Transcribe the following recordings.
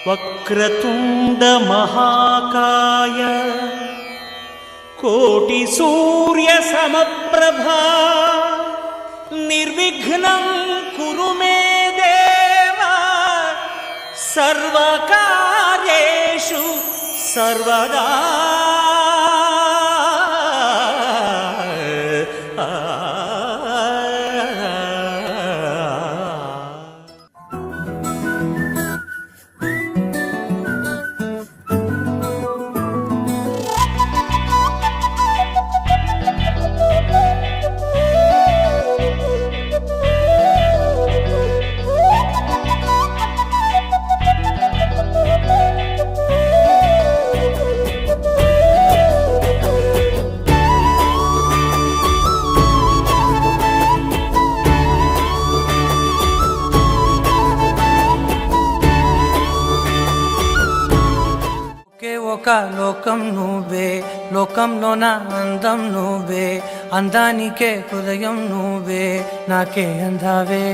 వక్రతుండ మహాకాయ కోటి సూర్య సమప్రభా నిర్విఘ్నం కురు మే దేవా సర్వకార్యేషు సర్వదా. ఒక లోకం నువ్వే, లోకంలో నా అందం నువ్వే, అందానికే హృదయం నువ్వే, నాకే అందావే.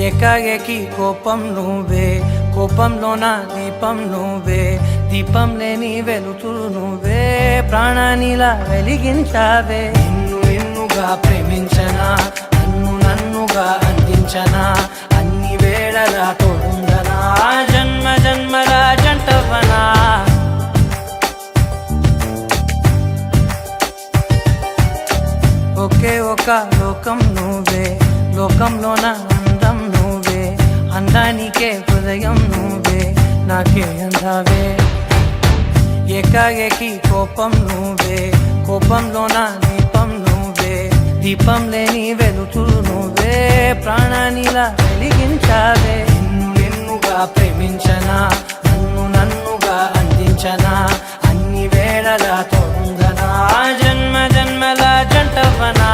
ఏకాఏకి కోపం నువ్వే, కోపంలో నా దీపం నువ్వే, దీపం లేని వెలుతురు నువ్వే, ప్రాణానిలా వెలిగించావే. నిన్ను నిన్నుగా ప్రేమించనా, నన్నుగా అందించనా, అన్ని వేళలా తోడుందనా, జన్మ జన్మల జంటవనా. ఒకే ఒక లోకం నువ్వే, లోకంలో నా అందం నువ్వే, అందానికే హృదయం నువ్వే, నాకే అందావే. ఏకాఏకి కోపం నువ్వే, కోపంలో నా దీపం నువ్వే, దీపం లేని వెలుతురు నువ్వే, ప్రాణానిలా వెలిగించావే. నిన్నుగా ప్రేమించనా, నన్నుగా అందించనా, అన్ని వేళలా తోడుందనా, జన్మ జన్మల జంటవనా.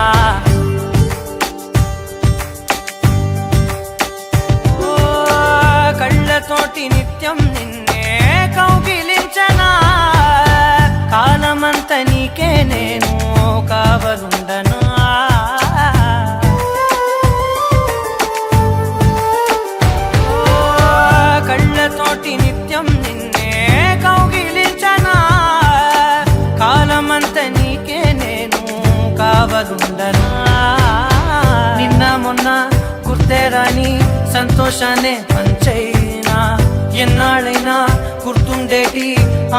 ఓ కళ్ళతోటి నిత్యం నిన్నే కౌగిలించనా, కాలమంత నీకే నేను కావలుండనా. కళ్ళతోటి నిత్యం నిన్నే కౌగిలించనా, కాలమంత నీకే నేను కావలుండనా. నిన్న మొన్న గుర్తేరాని సంతోషాన్ని పంచైనా, ఎన్నాళ్ళైనా గుర్తుండేటి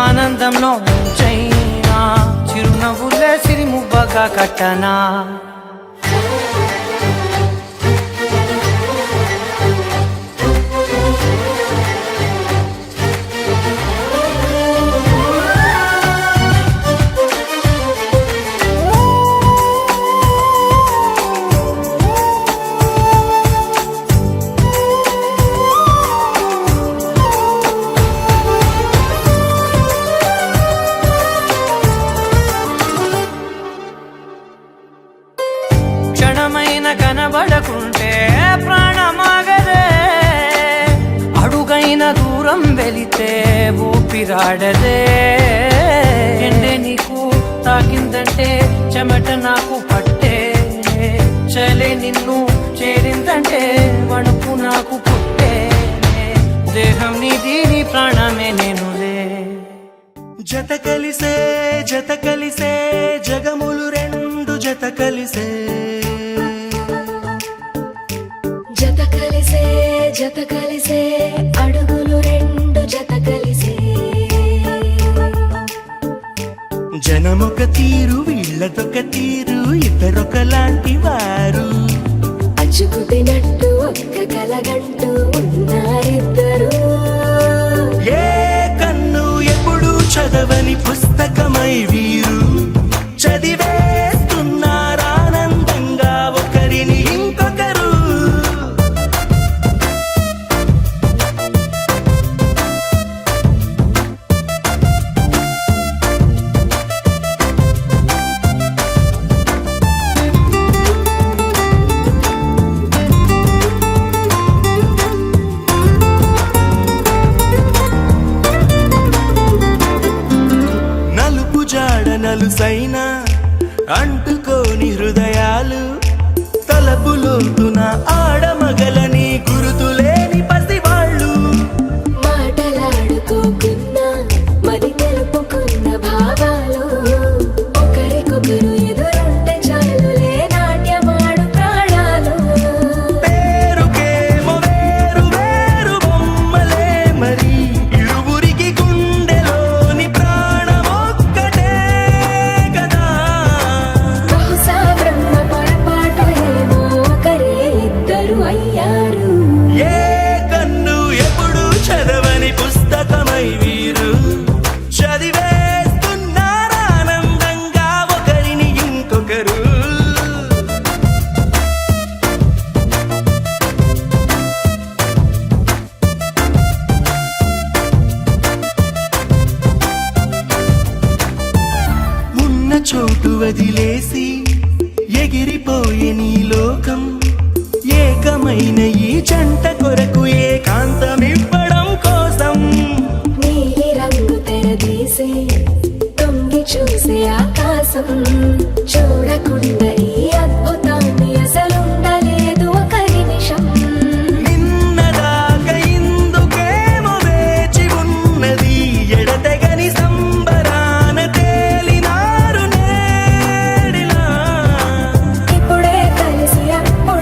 ఆనందంలో ఉంచైనా, చిరునవ్వులే సిరిమువ్వగా కట్టనా. క్షణమైన కనబడకుంటే ప్రాణమాగదే, అడుగైన దూరం వెళితే ఊపిరాడదే. ఎండే నీకు తాకిందంటే చెమట నాకు పట్టే, చలే నిన్ను చేరిందంటే వణుకు నాకు పుట్టే, దేహం నీది నీ ప్రాణమే నేనులే. జత కలిసే జగములు రెండు జత కలిసే, జత కలిసే అడుగులు రెండు జత కలిసే. జనమొక తీరు వీళ్ళదొక తీరు, ఇద్దరొకలాంటి వారు, అచ్చుకు తినట్టు ఒక్క కలగంటూ ఉన్నారిద్దరు. ఏ కన్ను ఎప్పుడు చదవని పుస్తకమై వీరు చదివేస్తున్నారానందంగా ఒకరిని ఇంకొకరు. నలుసైన అంటుకోని హృదయాలు, తలపులోతున ఆడమగలని గురుతులేని పసివాళ్ళు. మా వదిలేసి ఎగిరిపోయే నీ లోకం ఏకమైన ఈ జంట కొరకు ఏకాంతమివ్వడం కోసం నీలి రంగు తెరదీసి తొంగి చూసే ఆకాశం చూడకుండా ఈ అద్భుతాన్ని అసలుండలేదు ఒక నిమిషం నిన్నదాకా ఇందుకేమో వేచి ఉన్నది ఎడతెగని సంబరాన తేలినారు నేడిలా ఇప్పుడే కలిసి అప్పుడే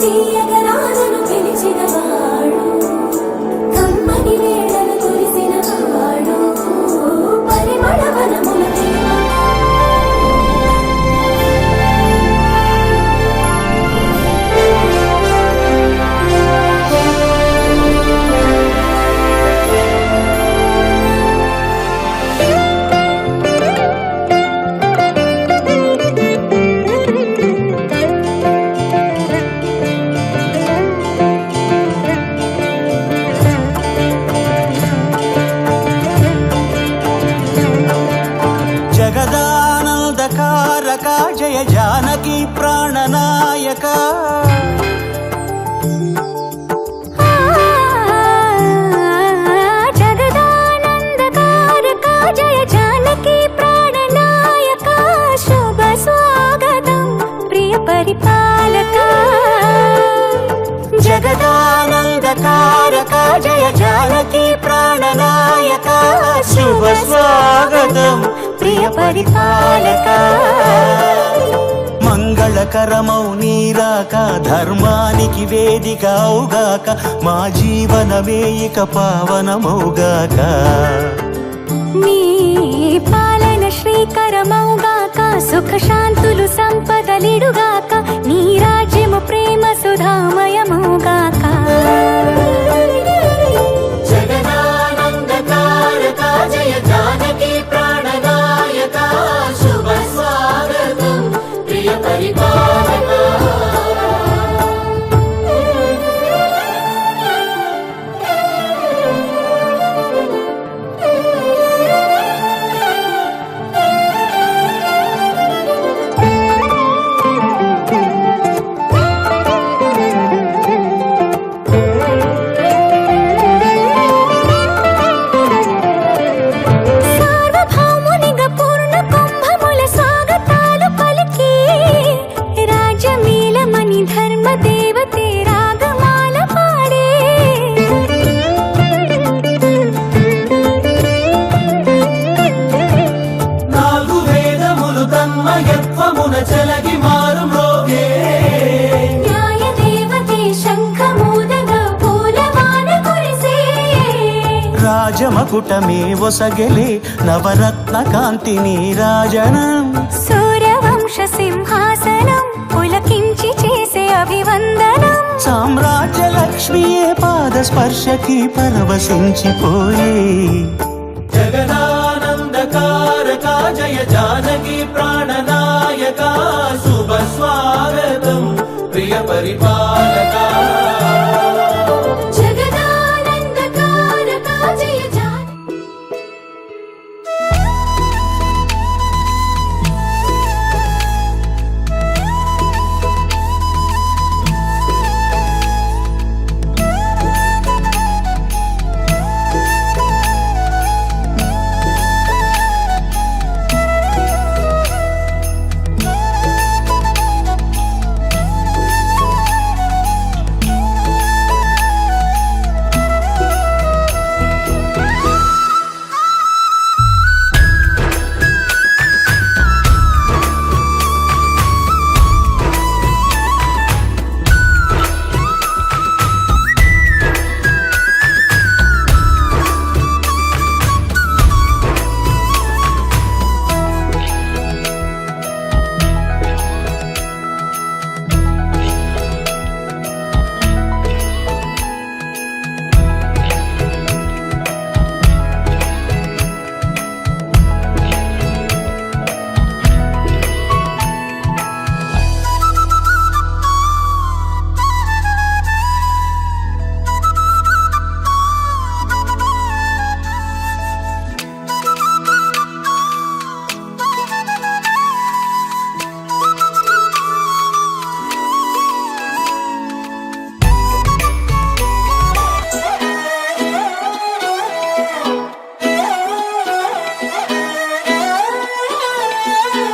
తీయగరాజను పిలిచిన వాడు కమ్మని వేళను కురిసిన వాడు పరిమళ వనముల జగదానందకారక జయ జానకి ప్రాణనాయక జగదానందకారక జయ జానకి ప్రాణనాయక శుభ స్వాగతం ప్రియ పరిపాలక జగదానందకారక జయ జానకి ప్రాణనాయక శుభ స్వాగతం ప్రియ పరిపాలక మంగళకరమౌ నీరాక ధర్మానికి వేదిక అవుగాక మా జీవనమే ఇక పావనమౌగాక నీ పాలన శ్రీకరమౌగాక సుఖ శాంతులు సంపదలిడుగాక నీ రాజ్యము ప్రేమ సుధామయమౌగాక జగదానందకారక జయ జానకి ప్రాణనాయక శుభ స్వాగతం ప్రియ పరిపాలక సార్వభౌమునిగా పూర్ణ కుంభముల స్వాగతాలు పలికి రాజమీలమణి ధర్మ దేవతే రాగమాల పాడే నాలుగు వేదములు తన్మయత్వమున చెలగి మారు మ్రోగే న్యాయ దేవతే శంఖమూదగా పూలవాన కురిసే రాజమకుటమే ఒసగెలే నవరత్న కాంతి నీరాజనం సూర్యవంశ సింహాసనం పులకించి చేసే అభివందనం సామ్రాజ్య లక్ష్మియే పాద స్పర్శకి పరవశించిపోయే జగదానందకారక జయ జానకి ప్రాణనాయక శుభ స్వాగతం ప్రియ పరిపాలక జగదానందకారక జయ జానకి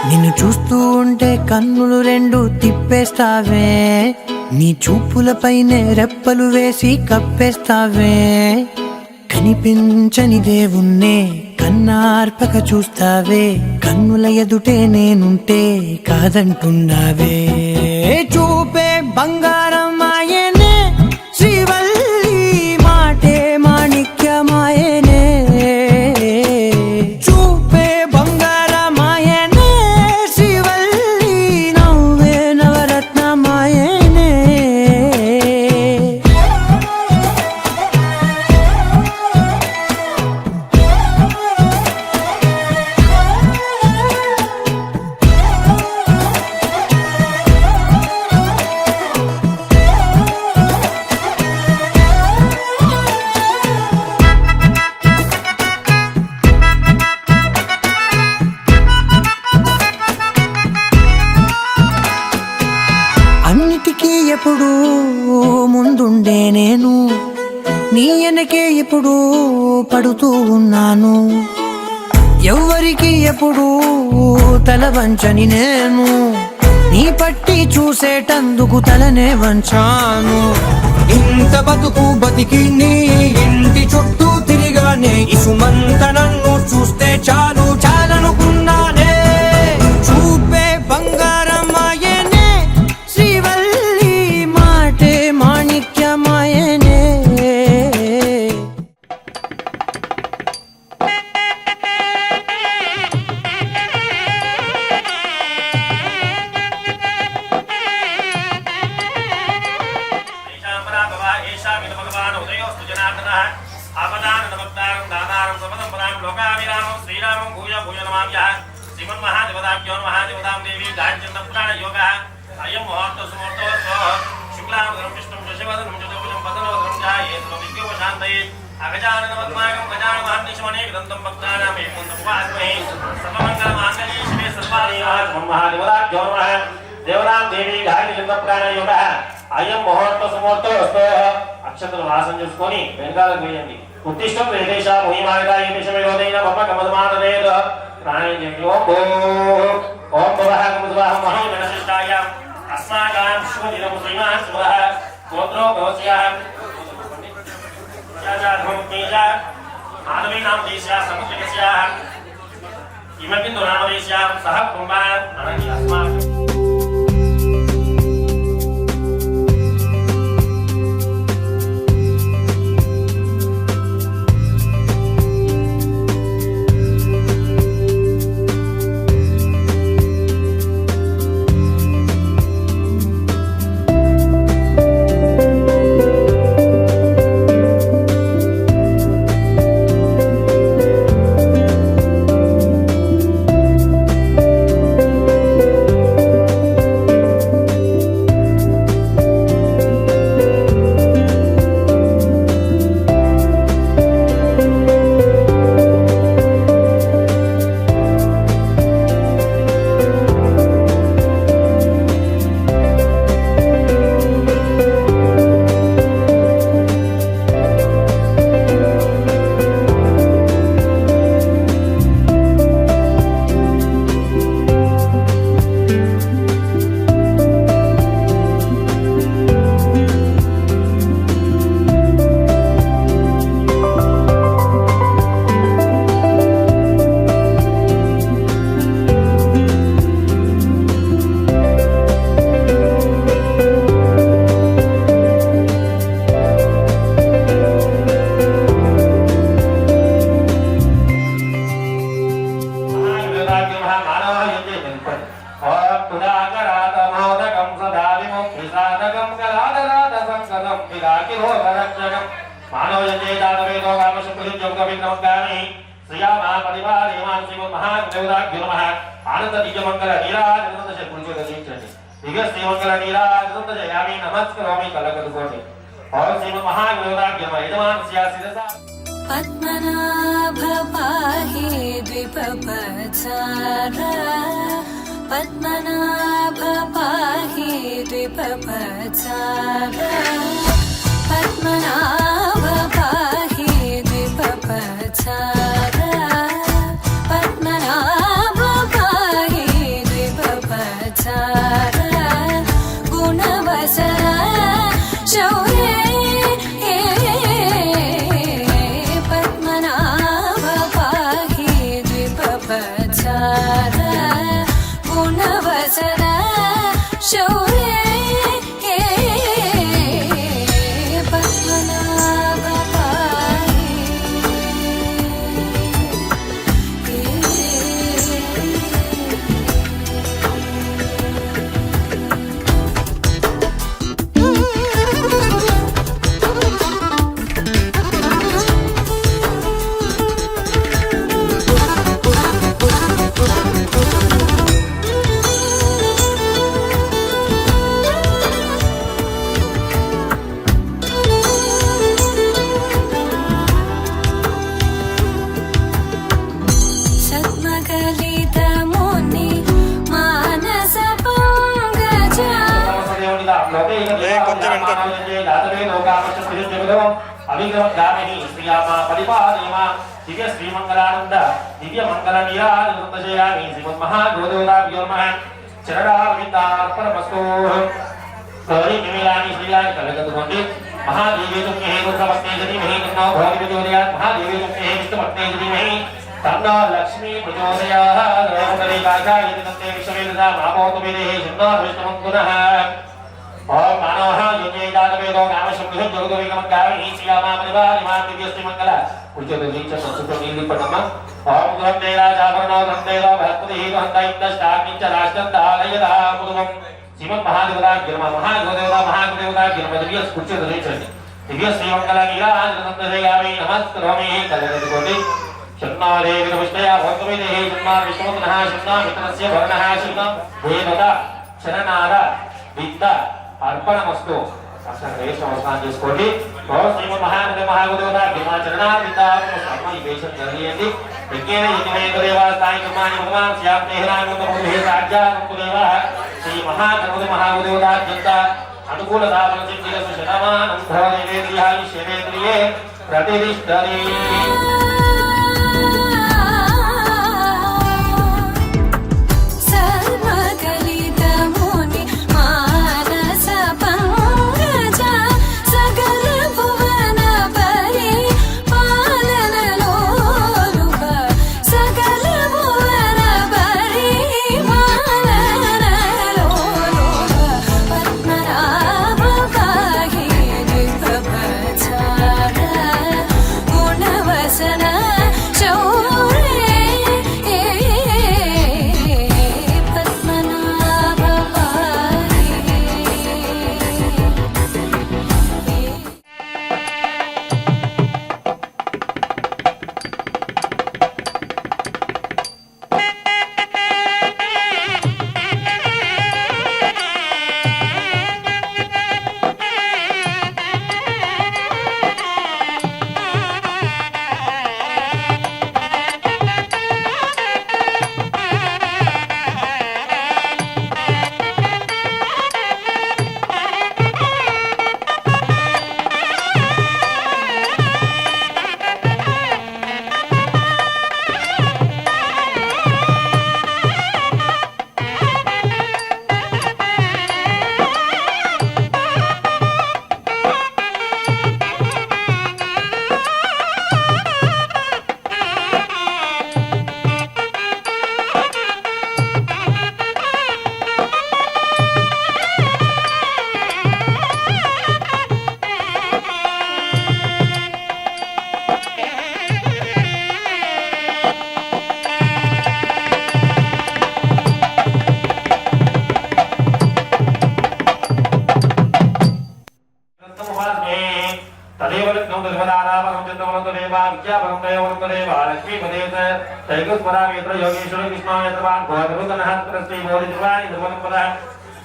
నిన్ను చూస్తూ ఉంటే కన్నులు రెండు తిప్పేస్తావే, నీ చూపులపైనే రెప్పలు వేసి కప్పేస్తావే. కనిపించని దేవుణ్ణే కన్నార్పక చూస్తావే, కన్నుల ఎదుటే నేనుంటే కాదంటున్నావే. చూపే బంగారమ్మా నీ వెనకే ఎప్పుడు పడుతూ ఉన్నాను, ఎవ్వరికి ఎప్పుడు తల వంచని నేను, నీ పట్టి చూసేటందుకు తలనే వంచాను. ఇంత బతుకు బతికి నీ ఇంటి చుట్టూ తిరిగానే, ఇసుమంత నన్ను చూస్తే చాలు చాలనుకున్నానే. చూపే బంగారమాయనే, శ్రీవల్లి మాటే మాణిక్యమాయనే. శ్రీరామం భూయ భూయ నమామ్యః శ్రీమన్మహాదేవతాభ్యో మహాదేవతాం దేవి గాయత్రీ పురాణ యోగ అయం ముహూర్త సుముహూర్తో శుక్లాం విష్ణుం శశివదనం చతుర్భుజం పదనవదనం ధ్యాయేత్ విద్యోపశాంతయే అగజానన పద్మాకం గజాన మహర్నిశమనే గ్రంథం భక్తానాం ఏకుందముపాస్మహే సర్వమంగళమాంగళ్యే శివే సర్వాణి మహాదేవతాభ్యో నమః దేవతాం దేవి గాయత్రీ పురాణ యోగ అయం ముహూర్త సుముహూర్తో అక్షతలు వాసం చేసుకొని వెనకాలకు వేయండి. ఉత్తిష్టం వేదేశ మహిమాయతా ఏషమయోదైన మమ కమదమానదేద ప్రాణేయ ఓం ఓం భవః కమదవః మహోనశిష్టాయ అస్మాకాం శుభదినం శ్రీమాన్ శుభః గోత్రో భవస్యాం యాజాధం తేజ ఆనవీనాం దేశా సముద్రస్యాః ఇమకిందు నామదేశ్యాం సహ కుంభాన్ అనని అస్మాకం పద్మనాభ పాహి ద్విపపచార పద్మనాభ పాహి ద్విపపచార పద్మనాభ పాహి ద్విపపచార పద్మనాభ పాహి ద్విపపచార గుణవసర శౌర్య గుణవసర శౌర్య लोकामश्चुजगतो अभिग्रमगामिनी श्रियामा परिपालयमा दिव्य श्रीमंगलानंद दिव्य मंगल निराजयामि श्रीमन्महागोदेवताभ्यो नमः चरणारविन्दार्पणमस्तु गौरी निमिलानि श्रीलानि कलगतुकोण्डि महादेवी तुम्हे रुद्रपत्नी धीमहि तन्नो भगवती महादेवी तुम्हे विष्णुपत्नी धीमहि तन्नो लक्ष्मी प्रचोदयात् ओम काकाय तन्ते विश्ववेदना मामोतु वेदेहि सुन्नो विष्णुमन्त्रुनः ओम मानवः योजयिदातवेदो नामशब्दः जगदोविगमगामिनी श्रीयामा परिवारिमा दिव्यश्री मंगल उच्चतोदीच संस्कृतनीलिपटम ओम ग्रन्थेराजाभरणो ग्रन्थेरो भक्तिः हन्तैन्दष्टाग्निश्च राष्ट्रन्तालयदा मुदुवम् श्रीमन्महादेवताभ्यो महागोदेवताभ्यो दिव्य उच्चतोदीचंడి दिव्य श्रीमंगल नीलाजनन्दयामि नमस्करोमि कलगतुकोण्डि शन्नादे विष्णया भगवतेः शन्ना विष्णुतनः शन्ना मित्रस्य भरणः शन्ना देवता शरणार विद्या अर्पणमस्तु అసలు నమస్కారం చేసుకోండి ఓం శ్రీమన్మహాదేవ మహాగోదేవతాభ్యో చరణార్విందార్పణమస్తు ఈ వేషం జరిగేయండి యజ్ఞేన యజ్ఞమేకదేవా సాయి కర్మాణి భగవాన్ శ్యాప్తేహరానందముదే సాధ్యానంతుదేవ శ్రీ మహాగణపతి మహాగోదేవతాభ్యంత అనుకూలతాపన సిద్ధిరసు శతమానం భవదేవేంద్రియాయి శేవేంద్రియే ప్రతిష్టతి लक्ष्मीपदेव योगेश्वर कृष्णायत्रवान् भगवतनहस्त्रस्ते मोदित्वानि ध्रुवनपदः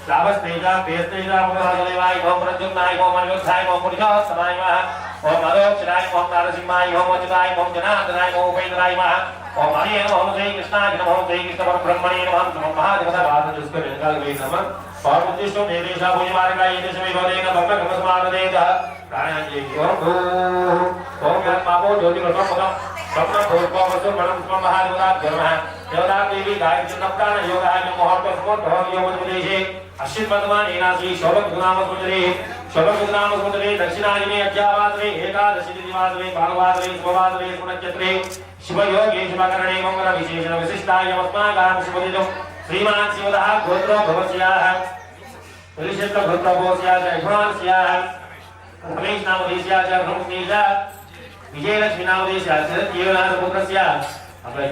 श्रावस्तेजा पेस्तेजा मुराजदेवाय ओम प्रद्युम्नाय ओम अनिरुद्धाय ओम पुरुषोत्तमाय नमः ओम अदोक्षराय ओम नारसिंहाय ओम अच्युताय ओम जनार्दनाय ओम उपेन्द्राय नमः ओम हरिये नमः श्री कृष्णाय नमः श्री कृष्ण परब्रह्मणे नमः नमः महादेवता वाद जिसको वेदकाल वे नमः और उद्दिष्टो देवेशा भुजमार्गाय देशमे भवेन भक्तकमस्मादेतः प्राणांजलि ओम ब्रह्मावो ज्योतिर्ब्रह्मः ब्रह्म भूर्भुवस्सु परम महादेवताभ्यो नमः देवता देवी गायत्री नप्तान योगाय मुहूर्तस्मोत् योगोपदेशे अश्विन भगवान एनासी शोभगुणाम सुंदरे शोभगुणाम सुंदरे दक्षिणायने अज्ञावादरे एकादशी दिवादरे भागवादरे स्ववादरे पुनच्चत्रे शिव योगे शिवकरणे मंगल विशेषण विशिष्टाय अस्माकं शुभदिनं श्रीमान शिवदः गोत्रो भवस्याः परिषद गोत्रो भवस्याः जयमानस्याः रमेश नामदेस्याः च ब्रह्मणीजा विजयलक्ष्मी नामदेस्याः च जीवनाथ पुत्रस्याः अप्लाई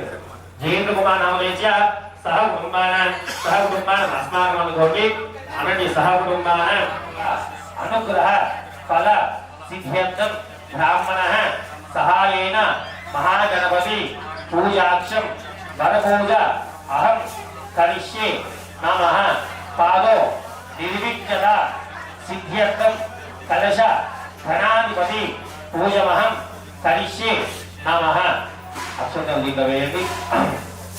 जयेंद्र कुमार नामदेस्याः सह कुटुंबान अस्माकं अनुगोपि अनन्य सह कुटुंबान अनुग्रह फल सिद्ध्यर्थं ब्राह्मणः सहायेन महागणपति पूजाक्षं वरपूजा अहं करिष्ये नमः पादो निर्विघ्नता सिद्ध्यर्थं कलश धनाधिपति पूजमहं करिष्ये नमः अक्षरं लिखवेति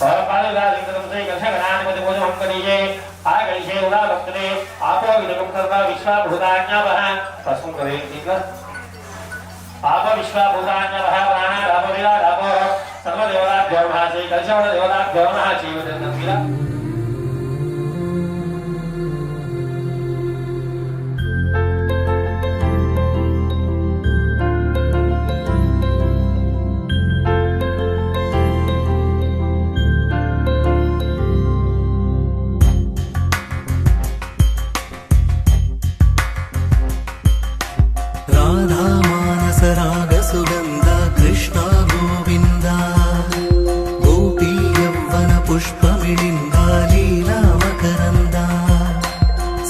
परपालराजिंद्रं से कलश धनाधिपति पूजमहं करिष्ये आगैषे उदाभक्तने आपो विदगं सर्वा विश्वाभूतान्यावः तस्मिन् करे ठीक है आपो विश्वाभूतान्यावः प्राणादापो विरादापो सर्वदेवताभ्यो नमः श्री कलशवदेवताभ्यो नमः जीवदन्नमिला रागसुगन्ध कृष्ण गोविन्द गोपी यौवन पुष्पमिलिन्द लीला मकरन्द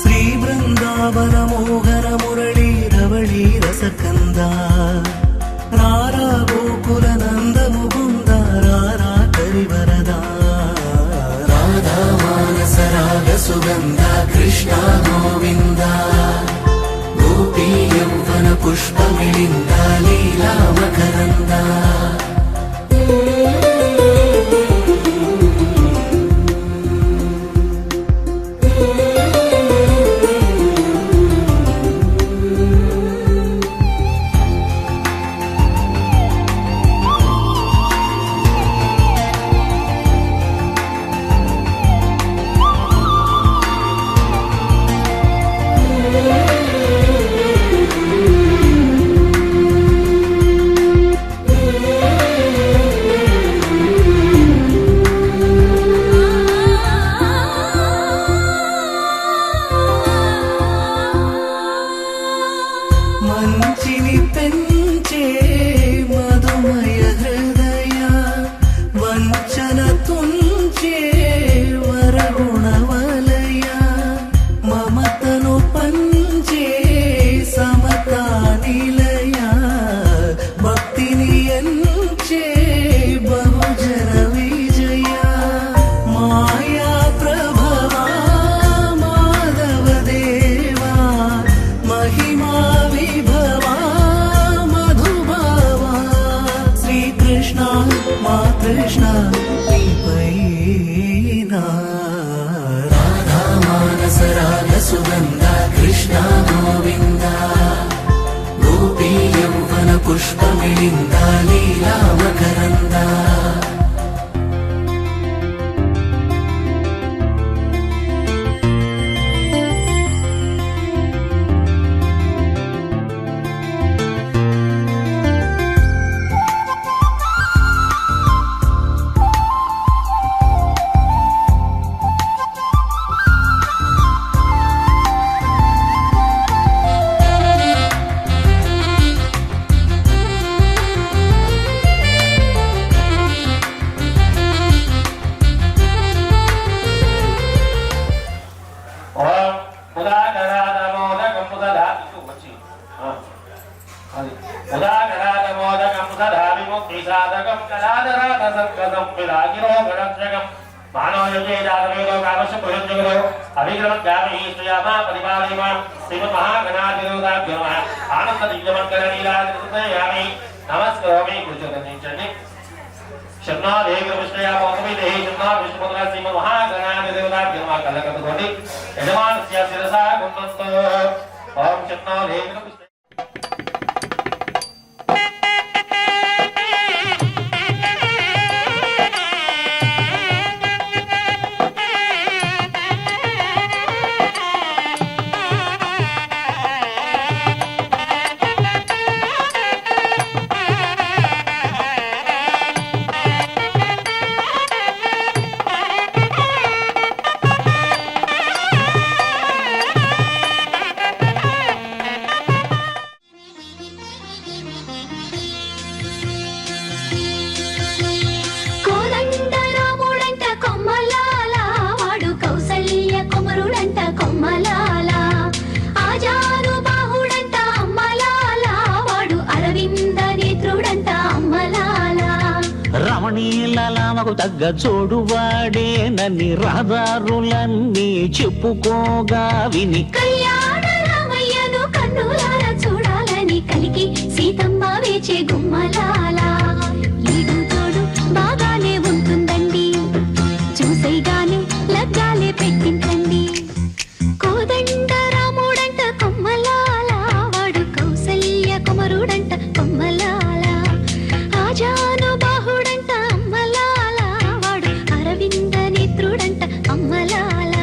श्रीवृन्दावन मोहन मुरळी रवळी रसकन्द रारा गोकुल नन्द मुकुन्द रारा करिवरदा राधा मानस रागसुगन्ध कृष्ण गोविन्द गोपी यौवन पुष्पमिलिन्द लीला मकरन्द మంచిని పెంచే మధుమయ హృదయ వంచన తుంచే వరగుణవలయ మమతను పంచే సమతా నిలయ భక్తిని ఎంచే బహుజన విజయ మాయా ప్రభవా మాధవ దేవా మహిమా कृष्ण राधा मानस राग सुगंध कृष्ण गोविंद गोपी यौवन पुष्पमिलिन्द लीला मकरन्द साधकं कलादरात संकदं विरागिरो गणत्रगं मानवयते जातवेदो कामस्य पुरुषजगतो अभिक्रमं गामि श्रियामा परिपालयमा श्रीमन्महागणाधिदेवताभ्यो नमः आनन्ददिव्यमङ्गललीलादितयामि नमस्करोमि गुरुचरणिचरणि शन्नादेवविष्णया पौर्णमिदेहि शन्ना विष्णुपुत्र श्रीमन्महागणाधिदेवताभ्यो नमः कलकतुकोटि यजमानस्य शिरसा गुणवन्तो ओम शन्नादेवविष्णया రమణీలలామకు తగ్గ చోడువాడే నన్ని రహదారులన్నీ చెప్పుకోగా విని కళ్యాణ రామయ్యను కన్నులారా చూడాలని కలికి సీతమ్మ వేచే గుమ్మలాల ఈడు తోడు బాగానే ఉంటుందండి చూసేగానే లగ్గాలే పెట్టించండి చోరుడంట అమ్మలాల ఆజాను బాహుడంట అమ్మలాల వాడు అరవింద నేత్రుడంట అమ్మలాల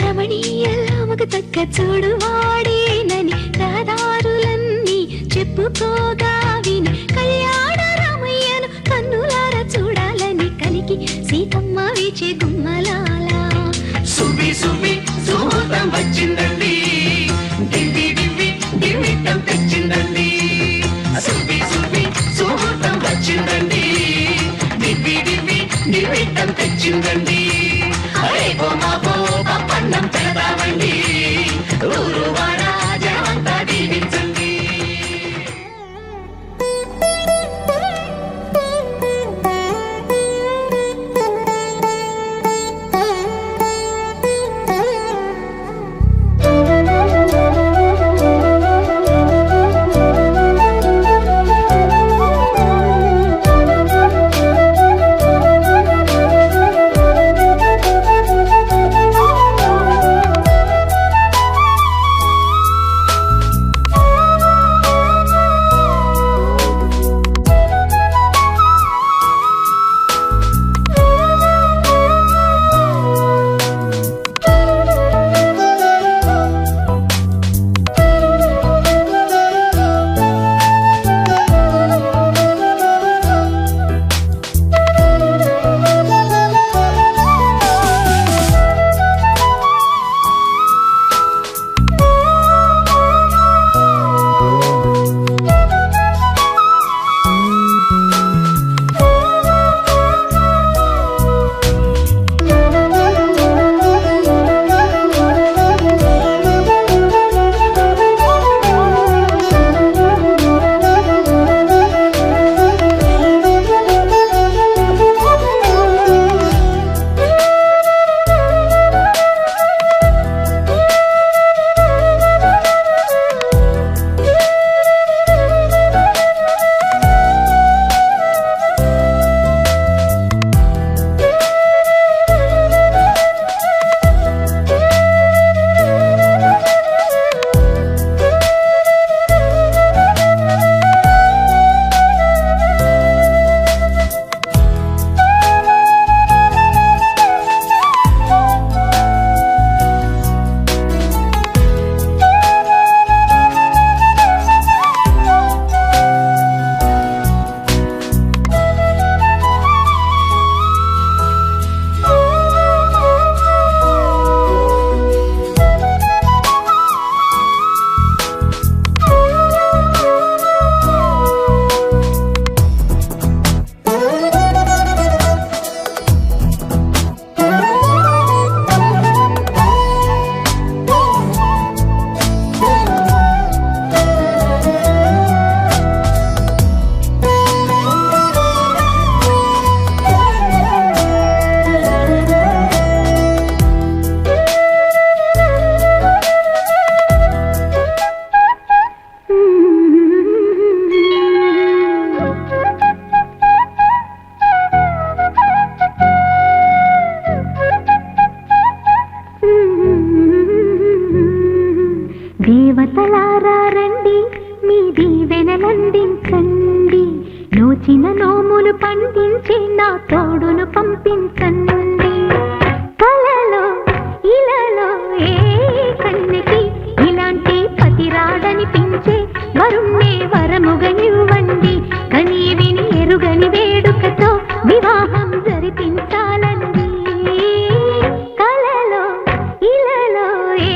రమణీయలామకు తగ్గ చూడు వాడేనని రహదారులన్నీ చెప్పుకోగా విని కళ్యాణ రామయ్యను కన్నులార చూడాలని కలికి సీతమ్మ వేచే గుమ్మలాల సువి సువి సుహూర్తం వచ్చిందండి దివ్వి దివ్వి దివ్విట్టం తెచ్చిందండి సువి సువి సుహూర్తం వచ్చిందండి దివ్వి దివ్వి దివ్విట్టం తెచ్చిందండి రేపో మాపో పప్పన్నం పెడదామండి ఊరు వాడ జనమంతా దీవించండి దేవతలారా రండి మీ దీవెనలందించండి నోచిన నోములు పండించి నా తోడును పంపించండి కలలో ఇలలో ఏ కన్నెకి ఇలాంటి పతి రాడనిపించే వరుణ్ణే వరముగా ఇవ్వండి కని విని ఎరుగని వేడుకతో వివాహం జరిపించాలండి కలలో ఇలలో ఏ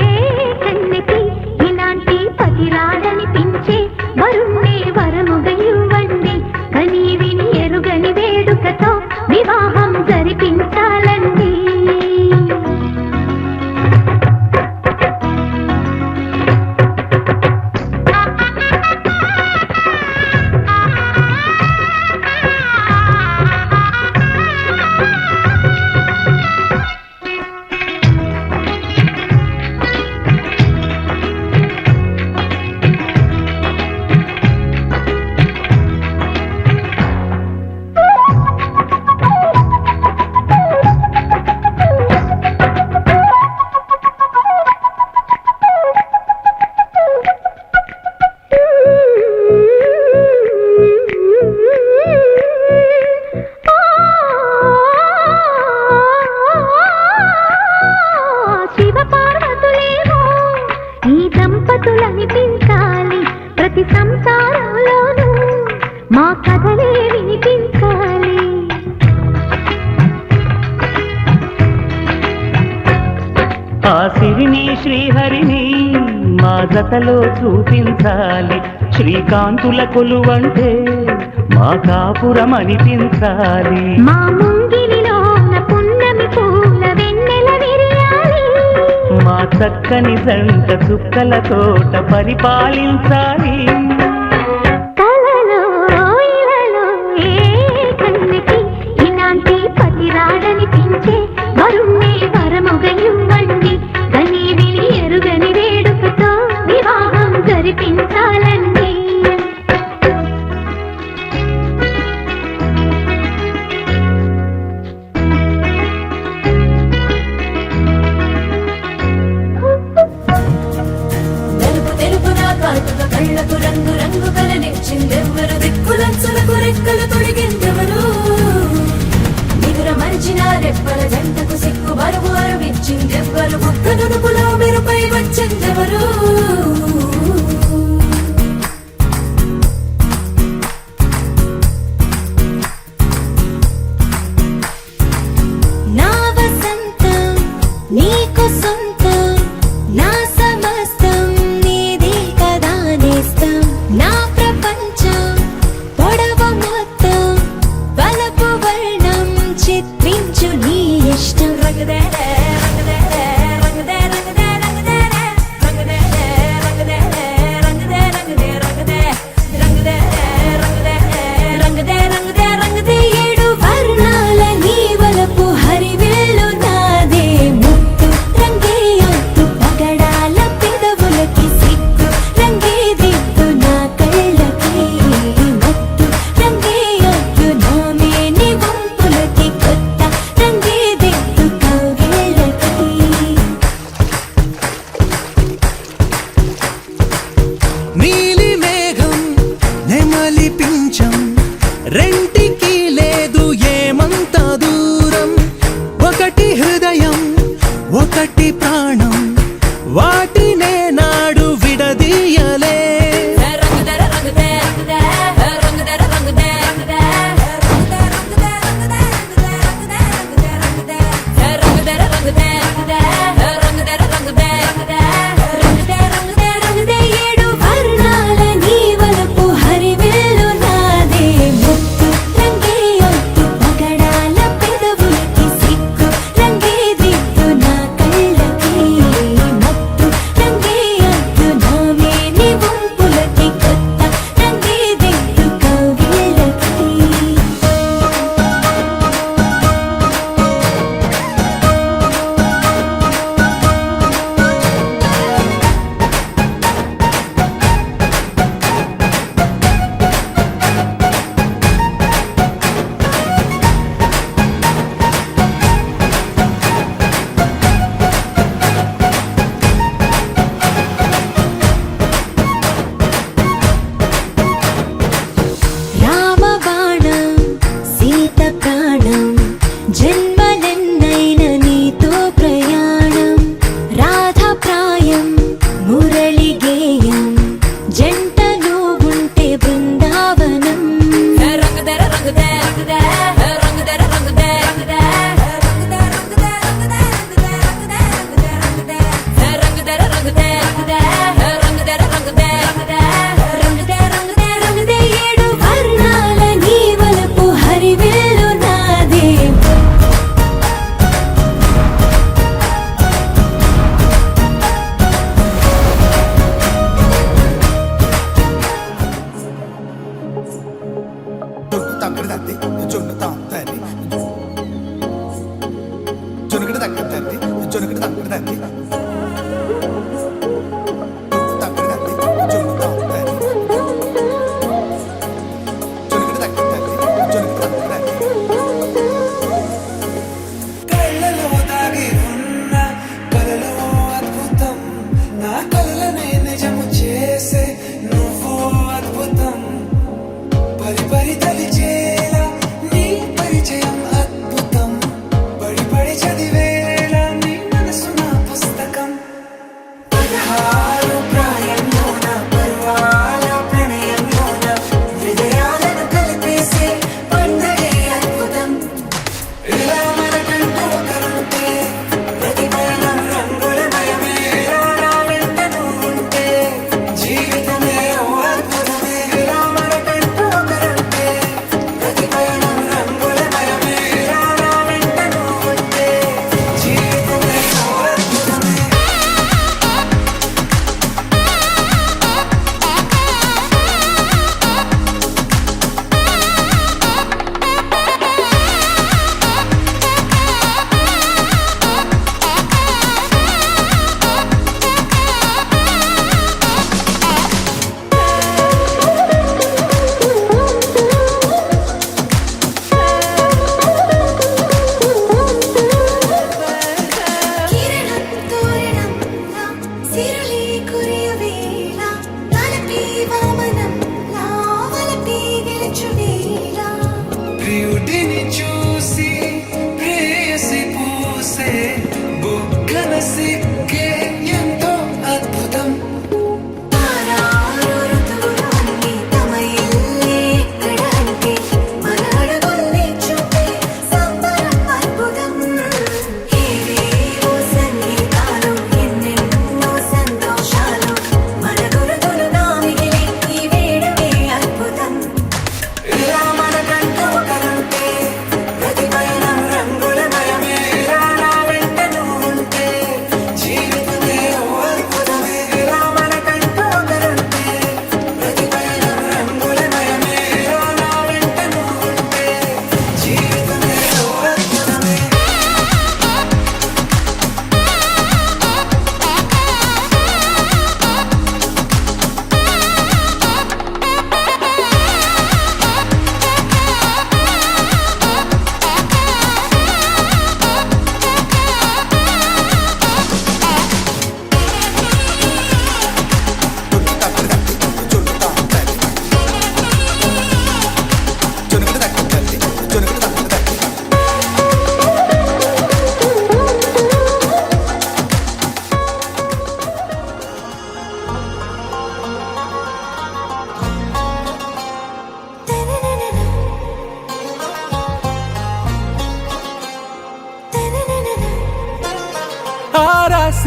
కన్నెకి ఇలాంటి పతి రాడనిపించే వరుణ్ణే వరముగా ఇవ్వండి కని విని ఎరుగని వేడుకతో వివాహం జరిపించాలండి ప్రతి సంసారంలోనూ మా కథలే వినిపించాలి. ఆ సిరిని శ్రీహరిని మా జతలో చూపించాలి. శ్రీకాంతుల కొలువంటే మా కాపురం అనిపించాలి. మా ముంగిలిలోన పున్నమి పూల వెన్నెల విరియాలి. మా చక్కని జంట చుక్కల తోట పరిపాలించాలి. కలలో ఇలలో ఏ కన్నుకి ఇలాంటి పతి రాడనిపించే వరుణ్ణి వరముగా ఇవ్వండి. కని విని ఎరుగని వేడుకతో వివాహం జరిపించాలండి. నలుపు తెలుపున కాటుక కళ్ళకు రంగు రంగు కలనిచ్చిందెవ్వరు, దిక్కులంచులకు రెక్కలు తొడిగిందెవరు, నిదుర మరిచిన రెప్పల జంటకు సిక్కు బరువు అరువిచ్చిందెవ్వరు, బుక్క నునుపులో మెరుపై వచ్చిందెవరు. నా వసంతం నీకు సొంతం, నా సమస్తం నీది కదా నేస్తం, నా ప్రపంచం పొడవు మొత్తం వలపు వర్ణం చిత్రించు నీ ఇష్టం. రంగుదేరే రంగుదేరే రంగుదే రంగుదే రంగుదేరే రంగుదేరే రంగుదే రంగుదే రంగుదే రంగుదే రంగుదే రంగుదే రంగుదే రంగుదే ఏడు వర్ణాల నీ వలపు హరివేలు నాదే. ముత్తు రంగే ఒత్తు పగడాల పెదవులకి సిగ్గు రంగే దిద్దు నా కళ్ళకి, మత్తు రంగే ఒత్తు నా మేని గుంపులకి, కొత్త రంగే దిద్దు కౌగిళ్ళకి. నీలి మేఘం నెమలి పించం రెంటికి లేదు ఏమంత దూరం. ఒకటి హృదయం ఒకటి ప్రాణం వాటినే నాడు విడదీయలే. రంగుదర రంగుదే రంగుదే రంగుదర రంగుదే రంగుదే రంగుదే రంగుదే రంగుదే రంగుదే రంగుదే రంగుదే రంగుదర రంగుదే రంగుదే రంగుదర రంగుదే రంగుదే రంగుదే రంగుదే రంగుదే ఏడు వర్ణాల నీ వలపు హరివేలు నాదే. ముత్తు రంగే ఒత్తు పగడాల పెదవులకి సిగ్గు రంగే దిద్దు నా కళ్ళకి, మత్తు రంగే ఒత్తు నా మేని గుంపులకి, కొత్త రంగే దిద్దు కౌగిళ్ళకి. రామబాణం సీత ప్రాణం జన్మలెన్నైన నీతో ప్రయాణం, రాధా ప్రాయం మురళి గేయం జంటలో ఉంటే బృందావనం. రంగుదర రంగుదే రంగుదే రంగుదర రంగుదే రంగుదే రంగుదే రంగుదే రంగుదే రంగుదే రంగుదే రంగుదే రంగుదర రంగుదే రంగుదే రంగుదర రంగుదే రంగుదే రంగుదే రంగుదే రంగుదే ఏడు వర్ణాల నీ వలపు హరివేలు నాదే. తగ్గదండి జొన్ను తాగుతాండి జొనుకటి తగ్గదండి జొనుకటి తగ్గదండి తగ్గదండి జొన్ను తాగుతాండి జొనుకటి తగ్గదండి జొనుకటి తగ్గదండి. కళ్ళలో దాగి ఉన్న కలలో అద్భుతం, నా కలలనే నిజము చేసే నువ్వు అద్భుతం. పరి పరి తలిచేలా నీ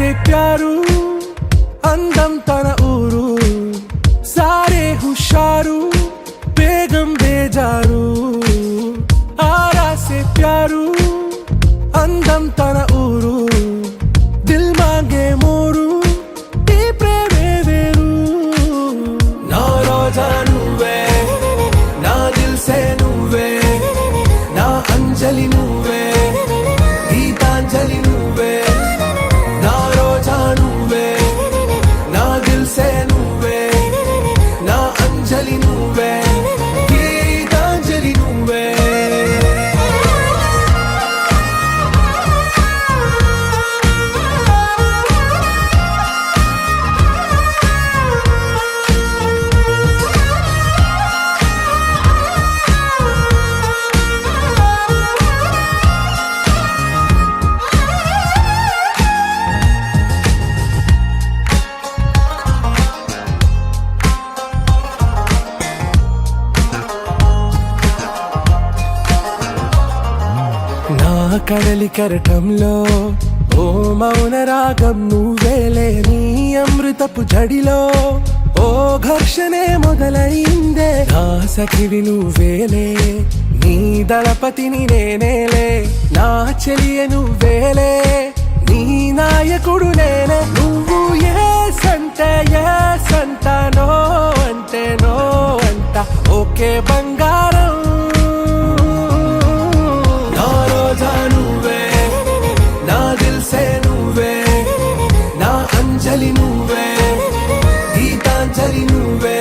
సే ప్యారు అందం తన ఊరు సారే హుషారు బేగం బేజారు ఆరా సే ప్యారు అందం తన ఊరు దిల్ మాంగే మోరు ఈ ప్రేమే వేరు నా రోజా నువ్వే నా దిల్ సే నువ్వే నా అంజలి నువ్వే గీతాంజలి నువ్వే నా రోజా నువ్వే నా దిల్ సే నువ్వే నా అంజలి నువ్వే గీతాంజలి నువ్వే నా కడలి కరటంలో ఓ మౌన రాగం నువ్వేలే నీ అమృతపు జడిలో ఓ ఘర్షణే మొదలైందే నా సఖివి నువ్వేలే నీ దళపతిని నేనేలే నా చెలియ నువ్వేలే నీ నాయకుడు నేనే నువ్వు ఏ సంట నో అంటే నో అంట ఓకే బంగారం నా రోజా నువ్వే నా దిల్ సే నువ్వే నా అంజలి నువ్వే గీతాంజలి నువ్వే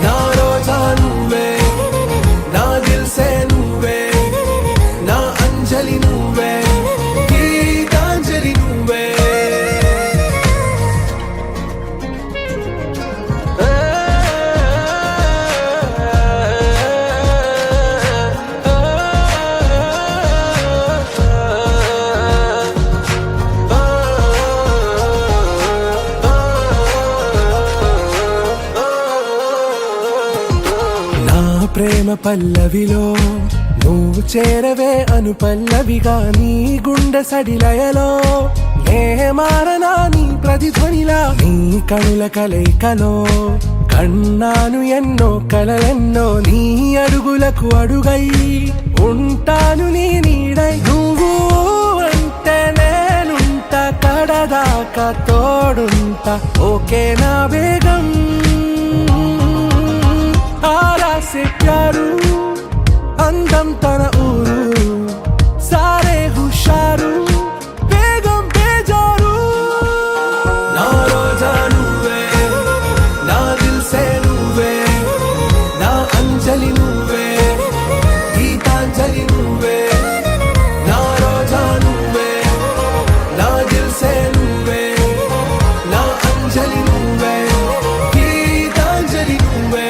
నా రోజా నువ్వే నా దిల్ సే నువ్వే నా అంజలి నువ్వే గీతాంజలి నువ్వే నా ప్రేమ పల్లవిలో నువ్వు చేరవే అను పల్లవిగా నీ గుండె సడిలయలో నే మారనా నీ ప్రతిధ్వనిలా నీ కనుల కలయికలో కన్నాను ఎన్నో కలలెన్నో నీ అడుగులకు అడుగై ఉంటాను నీ నీడై నువ్వు అంటే నేనుంట కడదాకా తోడుంట ఓకే నా బేగం ఆరా సే ప్యారు అందం తన ఊరు సారే హుషారు బేగం బేజారు నా రోజా నువ్వే నా దిల్ సే నువ్వే నా అంజలి నువ్వే గీతాంజలి నువ్వే నా రోజా నువ్వే నా దిల్ సే నువ్వే నా అంజలి నువ్వే గీతాంజలి నువ్వే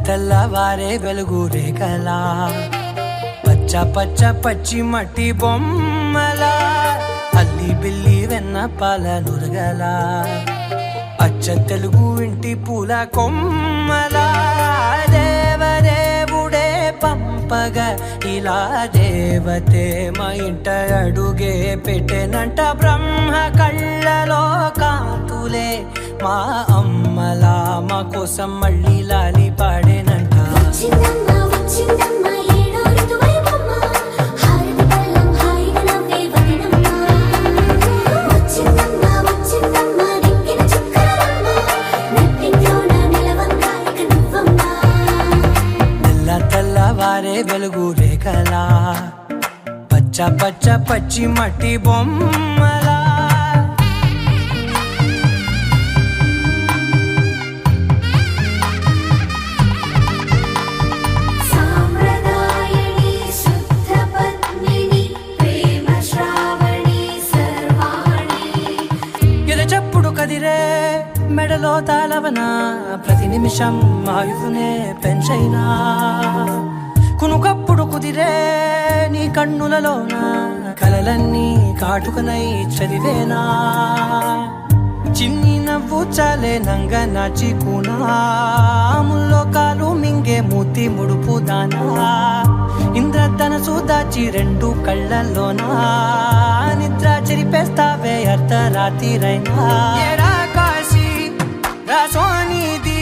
తెల్లవారే వెలుగు రేఖలా పచ్చ పచ్చ పచ్చి మట్టి బొమ్మలా అల్లి బిల్లి వెన్న పాల నురగలా అచ్చ తెలుగు ఇంటి పూల కొమ్మలా దేవదేవుడే పంపగా ఇలా దేవతే మా ఇంట అడుగే పెట్టెనంట బ్రహ్మ కళ్ళలో కాంతులే మా అమ్మలా మా కోసం మళ్ళీ లాలి పాడేనంట వచ్చిందమ్మ వచ్చిందమ్మ ఏడో ఋతువైవమ్మ హారతి పళ్ళం హాయిగా నవ్వే వదనమ్మ వచ్చిందమ్మ వచ్చిందమ్మ దిక్కిన చుక్కలమ్మ నెట్టింట్లోన నిలవంగా ఇక నువ్వమ్మ తెల్లవారే వెలుగు రేఖలా పచ్చ పచ్చ పచ్చి మట్టి బొమ్మలా సాంప్రదాయని శుద్ధ పద్మిని ప్రేమ శ్రావణి సర్వాణి ఎద చప్పుడు కదిరే మెడలో తాళవన ప్రతి నిమిషం ఆయుధునే పెంచైనా కునుకప్పుడు కుదిరే నీ కన్నులలోన కలలన్నీ కాటుకనై చదివేనా చిన్ని నవ్వు చాలే నంగ నాచి కూనాముల్లో కాలు మింగే మూతి ముడుపు దానా ఇంద్రధనసు దాచి రెండు కళ్ళల్లోనా నిద్ర చెరిపేస్తావే అర్ధరాత్రిరైనా ఏరా కాశీ రా సోనిది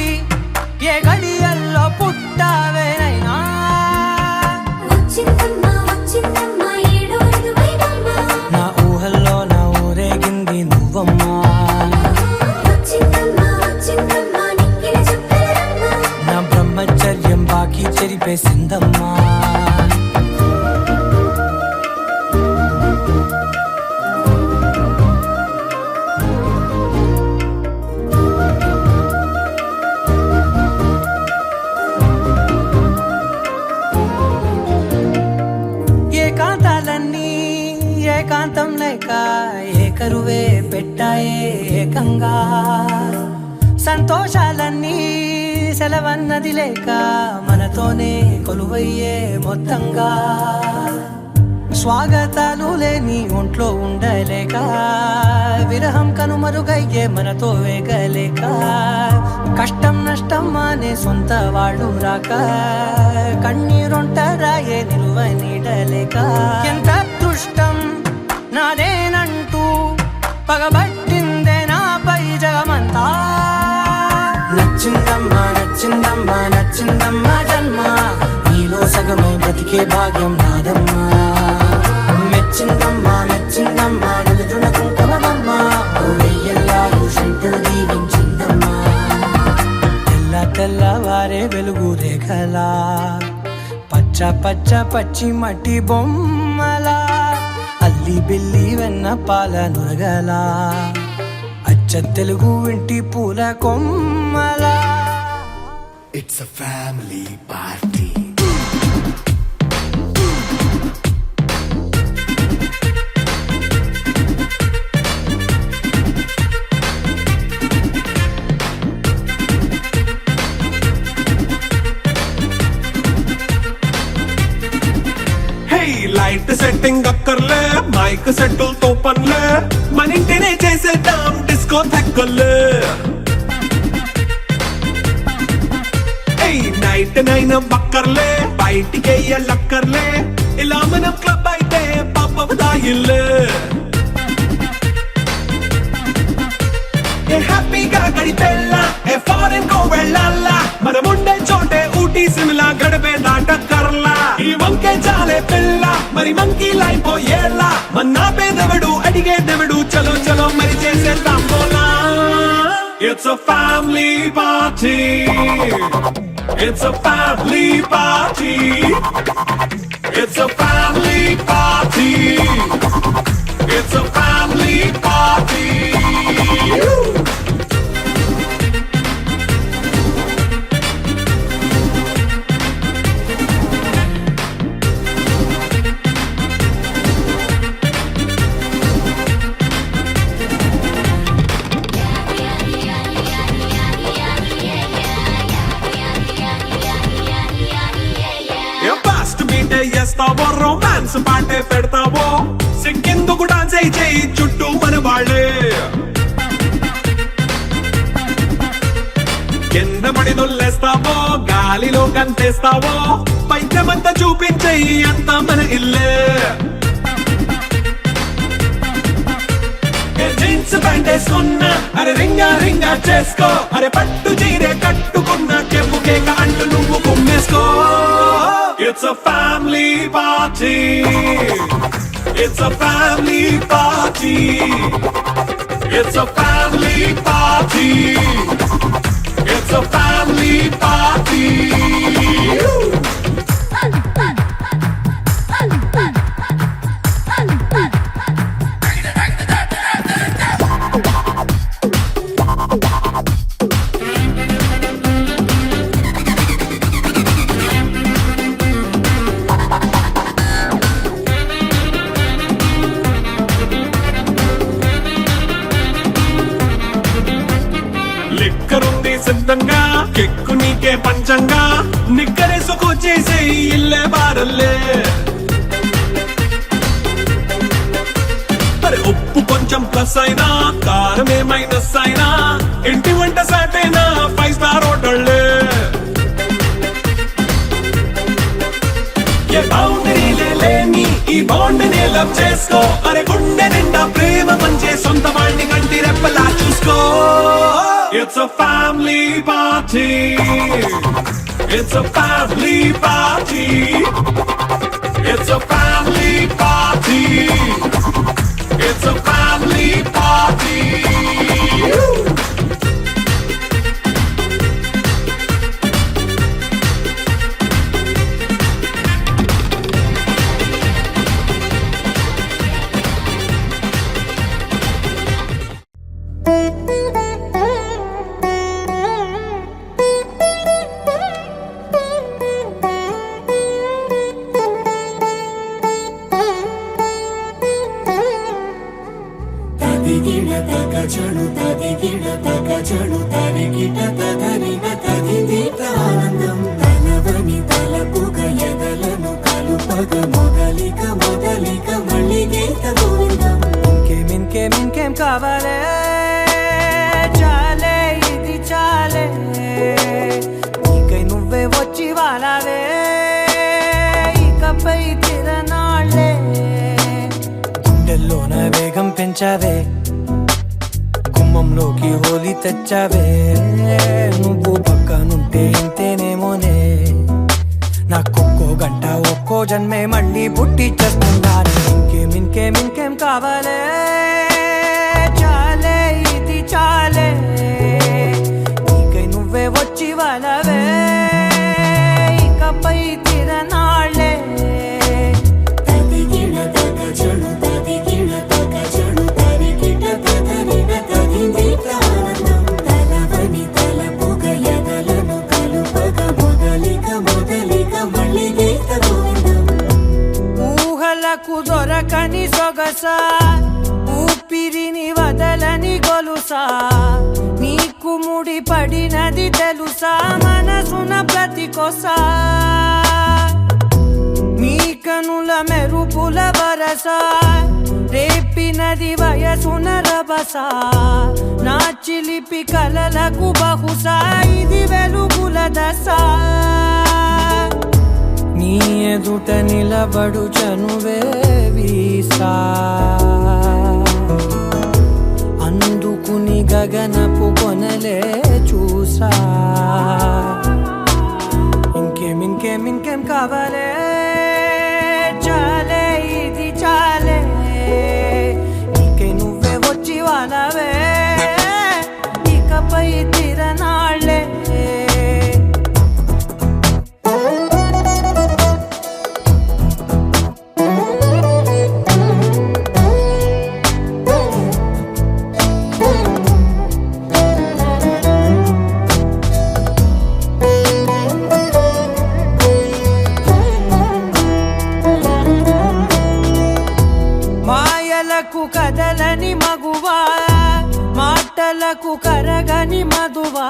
ఏ గడియల్లో పుట్టావేనైనా వచ్చిందమ్మా వచ్చిందమ్మా ఏడో ఇరవైనమ్మా నా ఊహల్లో నా ఊరేగింది నువ్వమ్మా వచ్చిందమ్మా వచ్చిందమ్మా నిక్కిన చుక్కలమ్మా నా బ్రహ్మచర్యం బాకీ చెరిపేసిందమ్మా ఏకాంతాలన్నీ ఏకాంతం లేక ఏకరువే పెట్టాయే ఏకంగా సంతోషాలన్నీ సెలవన్నది లేక మనతోనే కొలువయ్యే మొత్తంగా స్వాగతాలు లేని ఒంట్లో ఉండలేక విరహం కనుమరుగయ్యే మనతో వేగలేక కష్టం నష్టం అనే సొంత వాళ్ళు రాక కన్నీరొంటరాయే నిలువ నీడలేక ఎంత అదృష్టం నాదేనంటూ పగబట్టిందే నాపై జగమంతా నచ్చిందమ్మా నచ్చిందమ్మా నచ్చిందమ్మా జన్మ నీలో సగమై బ్రతికే భాగ్యం నాదమ్మా మెచ్చిందమ్మా మెచ్చిందమ్మా నిలుతున్న కుంకుమమ్మా వెయ్యల్లాలు శంకరు దీవించిందమ్మా తెల్ల తెల్లవారే వెలుగు రేఖలా పచ్చ పచ్చ పచ్చి మట్టి బొమ్మలా అల్లి బిల్లి వెన్న పాల నురగలా అచ్చ తెలుగు ఇంటి పూల కొమ్మలా It's a family party. Light setting అక్కర్లే మైక్ సెట్టుల్ తో పనులే మన ఇంటినే చేసేద్దాం డిస్కో థెక్కలే నైట్ నైన్ బక్కర్లే బయటికి లక్కర్లే ఇలా మనం క్లబ్ అయితే పాప దాయిల్లే హ్యాపీగా గడిపెళ్ళ ఏ ఫారెన్ కో వెళ్ళాలా మనం ఉండే చోటే ఊటీ సిమ్లా గడిపే దాటక్కర్లా ఈ వంకే చాలే పిల్ల మరి మంకీ లైఫ్ ఏళ్ళ మన్నా పేదవడు అడిగేదెవడు చలో చలో మరి చేసేద్దాం బోలా It's a family party. It's a family party. It's a family party. It's a family party. చేస్తావో రొమాన్స్ పాటే పెడతావో సిక్కెందుకు డాన్స్ అయి చేయి చుట్టూ మన వాళ్ళే కింద పడి దొల్లేస్తావో గాలిలో గంతేస్తావో పైకమంతా చూపించేయి అంతా మన ఇల్లే జీన్స్ ప్యాంట్ వేసుకున్నా అరే రింగా రింగా చేసుకో అరే పట్టు చీరే కట్టుకున్న కెప్పు కేక అంటూ నువ్వు కుమ్మేసుకో It's a family party. It's a family party. It's a family party. It's a family party. సిద్ధంగా కెక్కు నీకే పంచంగా నిక్కరేసుకు చేసే ఇల్లే బారల్లే మరి ఉప్పు కొంచెం కొంచెం ప్లస్ అయినా కారమే మైనస్ అయినా ఇంటి వంట సెట్ అయినా 5 స్టార్ హోటళ్ళే ఏ బౌండరీలే లేని ఈ బాండ్ ని లవ్ చేసుకో అరే గుండె నిండా ప్రేమ పంచే సొంత వాడిని కంటి రెప్పలా చూసుకో It's a family party It's a family party It's a family party It's a family party ఇంకేం కావాలే చాలే ఇది చాలే నీకై నువ్వే వచ్చి వాలావే ఇకపై తిరనాళ్ళే గుండెల్లోన వేగం పెంచావే గుమ్మంలోకి హోలీ తెచ్చావే నువ్వు పక్కనుంటే ఇంతేనేమోనే నాకొక్కో గంట ఒక్కో జన్మే మళ్ళీ పుట్టి చేస్తున్నాను ఇంకేం కావాలే చాలే ఇది చాలే నీకై నువ్వే వచ్చి వాలవే ఇకపై తిరనాళ్ళే ఊహలకు దొరకని సొగసా ఊపిరిని వదలని గొలుసా నీకు ముడి పడినది తెలుసా మనసున ప్రతి కొసా నీ కనుల మెరుపుల వరసా రేపినది వయసున రభసా నా చిలిపి కలలకు బహుశా ఇది వెలుగుల దశ నీ ఎదుట నిలబడు చనువే వీసా అందుకుని గగనపు కొనలే చూసా ఇంకేం కావాలే చాలే ఇది చాలే నీకై నువ్వే వచ్చి వాలవే ఇకపై తిరనాళ్ళే కదలని మగువా మాటలకు కరగని మధువా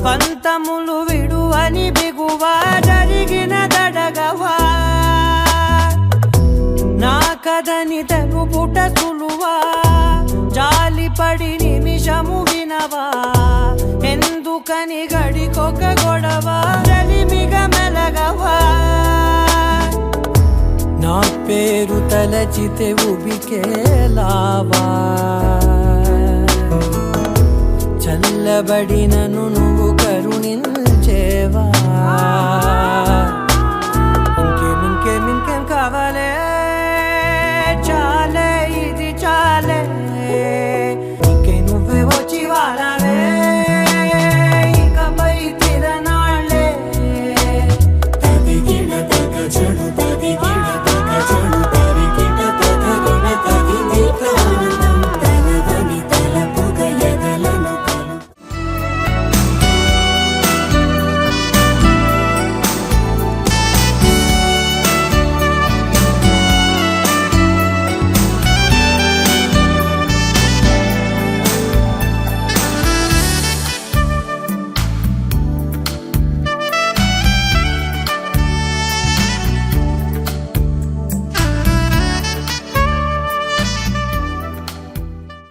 పంతములు విడువని బిగువా జరిగిన దడగవా నా కథని తెలుపుట సులువా జాలిపడి నిమిషము వినవా ఎందుకని గడికొక గొడవ రలిమిగ మెలగవా నా పేరు తలచితే ఉబికేలావా చల్లబడినను నువ్వు కరుణించేవా